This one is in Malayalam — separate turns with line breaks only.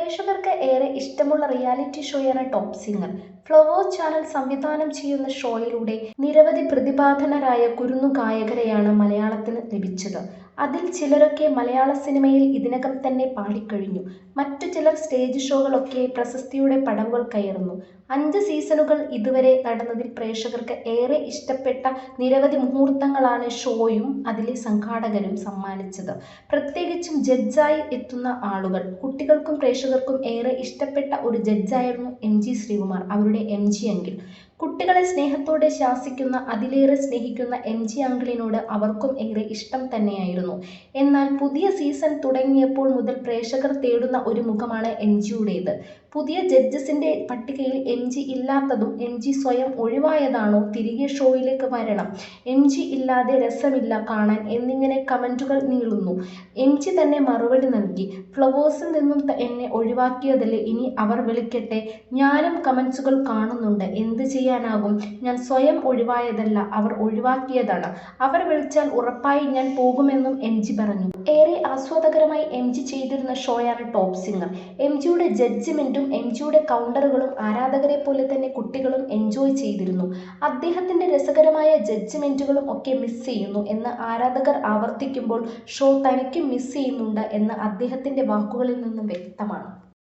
പ്രേക്ഷകർക്ക് ഏറെ ഇഷ്ടമുള്ള റിയാലിറ്റി ഷോയാണ് ടോപ്പ് സിംഗർ. ഫ്ലവേഴ്സ് ചാനൽ സംവിധാനം ചെയ്യുന്ന ഷോയിലൂടെ നിരവധി പ്രതിഭാധനരായ കുരുന്നു ഗായകരെയാണ് മലയാളത്തിന് ലഭിച്ചത്. അതിൽ ചിലരൊക്കെ മലയാള സിനിമയിൽ ഇതിനകം തന്നെ പാടിക്കഴിഞ്ഞു. മറ്റു ചിലർ സ്റ്റേജ് ഷോകളൊക്കെ പ്രശസ്തിയുടെ പടവുകൾ കയറുന്നു. 5 സീസണുകൾ ഇതുവരെ നടന്നതിൽ പ്രേക്ഷകർക്ക് ഏറെ ഇഷ്ടപ്പെട്ട നിരവധി മുഹൂർത്തങ്ങളാണ് ഷോയും അതിലെ സംഘാടകരും സമ്മാനിച്ചത്. പ്രത്യേകിച്ചും ജഡ്ജായി എത്തുന്ന ആളുകൾ. കുട്ടികൾക്കും പ്രേക്ഷകർക്കും ഏറെ ഇഷ്ടപ്പെട്ട ഒരു ജഡ്ജായിരുന്നു MG ശ്രീകുമാർ, അവരുടെ MG അങ്കിൾ. കുട്ടികളെ സ്നേഹത്തോടെ ശാസിക്കുന്ന, അതിലേറെ സ്നേഹിക്കുന്ന MG അങ്കിളിനോട് അവർക്കും ഏറെ ഇഷ്ടം തന്നെയായിരുന്നു. എന്നാൽ പുതിയ സീസൺ തുടങ്ങിയപ്പോൾ മുതൽ പ്രേക്ഷകർ തേടുന്ന ഒരു മുഖമാണ് MGയുടേത്. പുതിയ ജഡ്ജസിന്റെ പട്ടികയിൽ MG ഇല്ലാത്തതും MG സ്വയം ഒഴിവായതാണോ, തിരികെ ഷോയിലേക്ക് വരണം, MG ഇല്ലാതെ രസമില്ല കാണാൻ എന്നിങ്ങനെ കമന്റുകൾ നീളുന്നു. MG തന്നെ മറുപടി നൽകി. ഫ്ലവേഴ്സിൽ നിന്നും എന്നെ ഒഴിവാക്കിയതല്ലേ, ഇനി അവർ വിളിക്കട്ടെ. ഞാനും കമന്റ്സുകൾ കാണുന്നുണ്ട്, എന്ത് ചെയ്യാനാകും. ഞാൻ സ്വയം ഒഴിവായതല്ല, അവർ ഒഴിവാക്കിയതാണ്. അവർ വിളിച്ചാൽ ഉറപ്പായി ഞാൻ പോകുമെന്നും MG പറഞ്ഞു. ഏറെ ആസ്വാദകരമായി MG ചെയ്തിരുന്ന ഷോയാണ് ടോപ്പ് സിംഗർ. MGയുടെ ജഡ്ജ്മെന്റും MGയുടെ കൗണ്ടറുകളും ആരാധകരെ പോലെ തന്നെ കുട്ടികളും എൻജോയ് ചെയ്തിരുന്നു. അദ്ദേഹത്തിന്റെ രസകരമായ ജഡ്ജ്മെന്റുകളും ഒക്കെ മിസ് ചെയ്യുന്നു എന്ന് ആരാധകർ ആവർത്തിക്കുമ്പോൾ ഷോ തനിക്കും മിസ് ചെയ്യുന്നുണ്ട് എന്ന് അദ്ദേഹത്തിന്റെ വാക്കുകളിൽ നിന്നും വ്യക്തമാണ്.